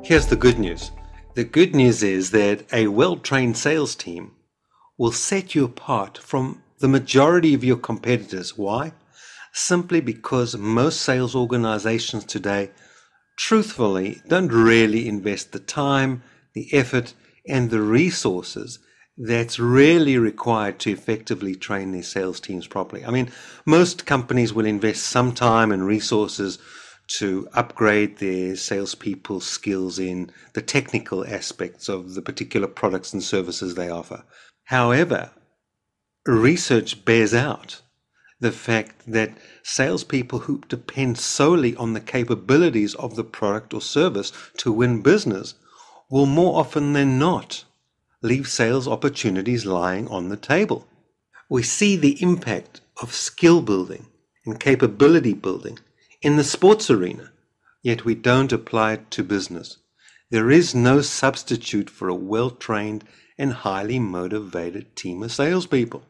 Here's the good news. The good news is that a well-trained sales team will set you apart from the majority of your competitors. Why? Simply because most sales organizations today, truthfully, don't really invest the time, the effort, and the resources that's really required to effectively train their sales teams properly. I mean, most companies will invest some time and resources to upgrade their salespeople's skills in the technical aspects of the particular products and services they offer. However, research bears out the fact that salespeople who depend solely on the capabilities of the product or service to win business will more often than not leave sales opportunities lying on the table. We see the impact of skill building and capability building in the sports arena, yet we don't apply it to business. There is no substitute for a well-trained and highly motivated team of salespeople.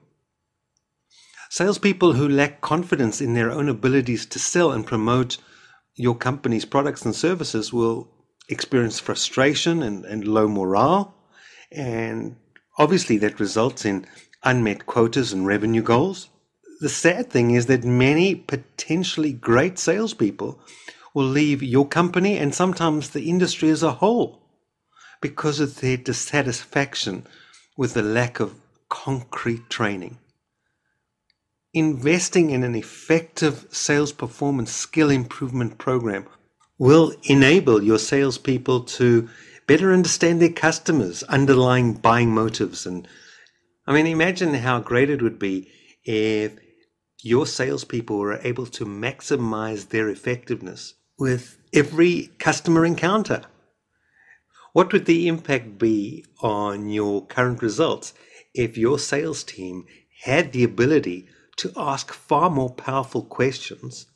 Salespeople who lack confidence in their own abilities to sell and promote your company's products and services will experience frustration and low morale, and obviously that results in unmet quotas and revenue goals. The sad thing is that many potentially great salespeople will leave your company and sometimes the industry as a whole because of their dissatisfaction with the lack of concrete training. Investing in an effective sales performance skill improvement program will enable your salespeople to better understand their customers' underlying buying motives. And I mean, imagine how great it would be if your salespeople were able to maximize their effectiveness with every customer encounter. What would the impact be on your current results if your sales team had the ability to ask far more powerful questions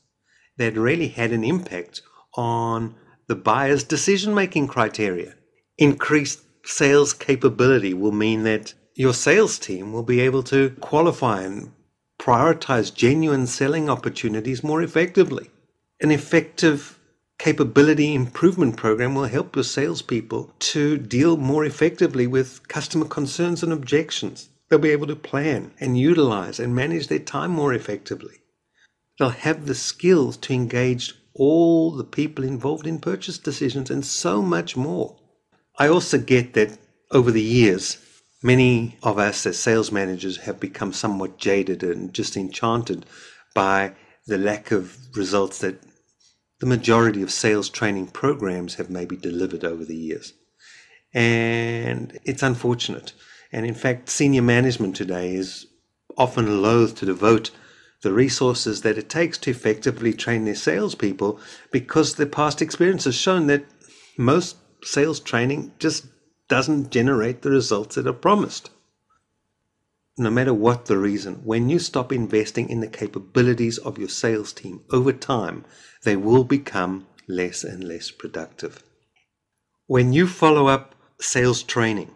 that really had an impact on the buyer's decision-making criteria? Increased sales capability will mean that your sales team will be able to qualify and prioritize genuine selling opportunities more effectively. An effective capability improvement program will help your salespeople to deal more effectively with customer concerns and objections. They'll be able to plan and utilize and manage their time more effectively. They'll have the skills to engage all the people involved in purchase decisions and so much more. I also get that over the years, many of us as sales managers have become somewhat jaded and just enchanted by the lack of results that the majority of sales training programs have maybe delivered over the years. And it's unfortunate. And in fact, senior management today is often loath to devote the resources that it takes to effectively train their salespeople because their past experience has shown that most sales training just doesn't generate the results that are promised. No matter what the reason, when you stop investing in the capabilities of your sales team over time, they will become less and less productive. When you follow up sales training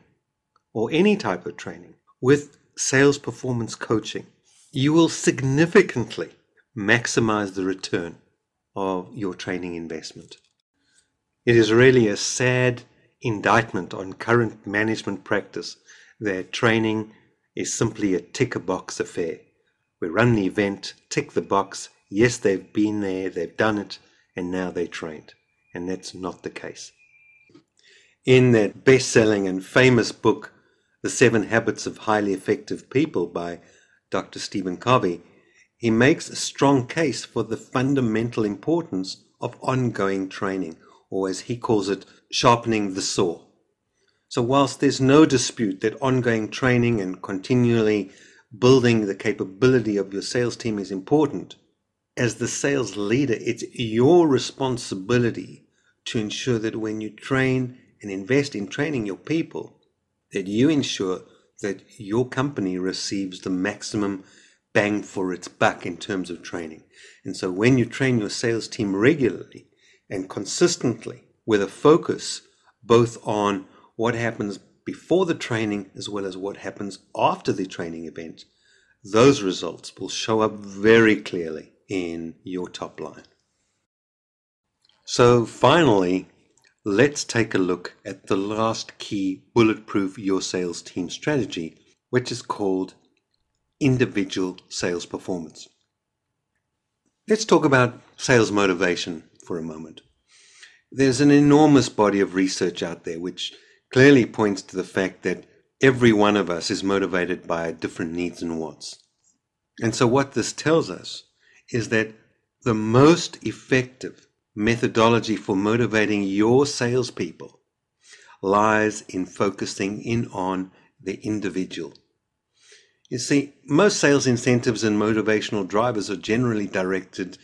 or any type of training with sales performance coaching, you will significantly maximize the return of your training investment. It is really a sad indictment on current management practice that training is simply a tick-a-box affair. We run the event, tick the box, yes, they've been there, they've done it, and now they're trained. And that's not the case. In that best-selling and famous book, The 7 Habits of Highly Effective People by Dr. Stephen Covey, he makes a strong case for the fundamental importance of ongoing training, or as he calls it, sharpening the saw. So whilst there's no dispute that ongoing training and continually building the capability of your sales team is important, as the sales leader, it's your responsibility to ensure that when you train and invest in training your people, that you ensure that your company receives the maximum bang for its buck in terms of training. And so when you train your sales team regularly and consistently with a focus both on what happens before the training as well as what happens after the training event, those results will show up very clearly in your top line. So finally, let's take a look at the last key bulletproof your sales team strategy, which is called individual sales performance. Let's talk about sales motivation for a moment. There's an enormous body of research out there which clearly points to the fact that every one of us is motivated by different needs and wants. And so what this tells us is that the most effective methodology for motivating your salespeople lies in focusing in on the individual. You see, most sales incentives and motivational drivers are generally directed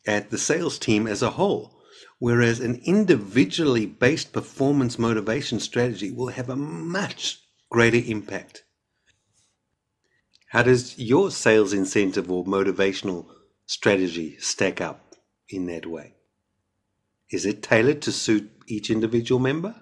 at the sales team as a whole, whereas an individually based performance motivation strategy will have a much greater impact. How does your sales incentive or motivational strategy stack up in that way? Is it tailored to suit each individual member?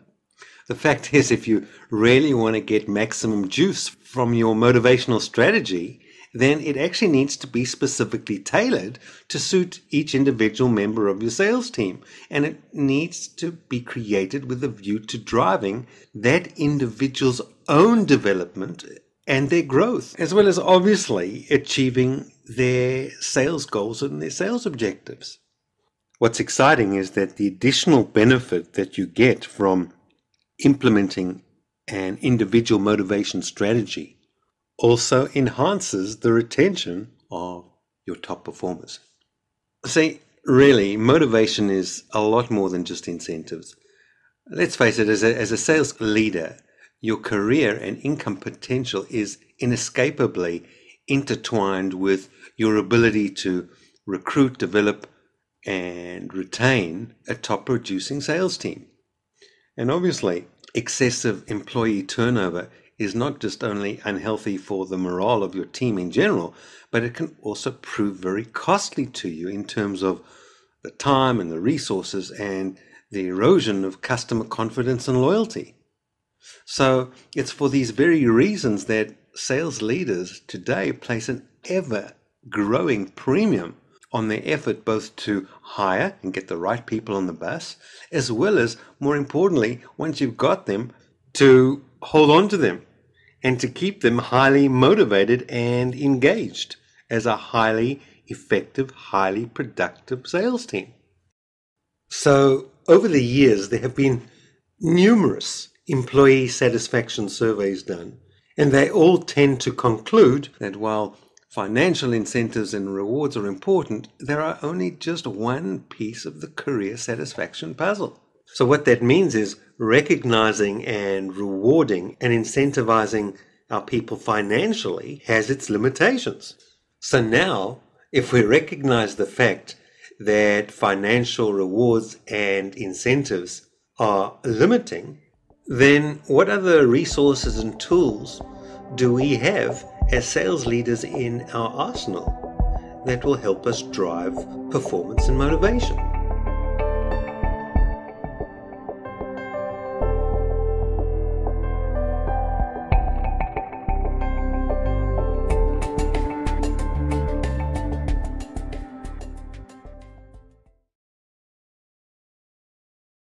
The fact is, if you really want to get maximum juice from your motivational strategy, then it actually needs to be specifically tailored to suit each individual member of your sales team. And it needs to be created with a view to driving that individual's own development and their growth, as well as obviously achieving their sales goals and their sales objectives. What's exciting is that the additional benefit that you get from implementing an individual motivation strategy also enhances the retention of your top performers. See, really, motivation is a lot more than just incentives. Let's face it, as a sales leader, your career and income potential is inescapably intertwined with your ability to recruit, develop, and retain a top producing sales team. And obviously, excessive employee turnover is not just only unhealthy for the morale of your team in general, but it can also prove very costly to you in terms of the time and the resources and the erosion of customer confidence and loyalty. So it's for these very reasons that sales leaders today place an ever-growing premium on their effort both to hire and get the right people on the bus, as well as, more importantly, once you've got them, to hold on to them and to keep them highly motivated and engaged as a highly effective, highly productive sales team. So over the years, there have been numerous employee satisfaction surveys done, and they all tend to conclude that while financial incentives and rewards are important, there are only just one piece of the career satisfaction puzzle. So what that means is recognizing and rewarding and incentivizing our people financially has its limitations. So now, if we recognize the fact that financial rewards and incentives are limiting, then what other resources and tools do we have as sales leaders in our arsenal that will help us drive performance and motivation?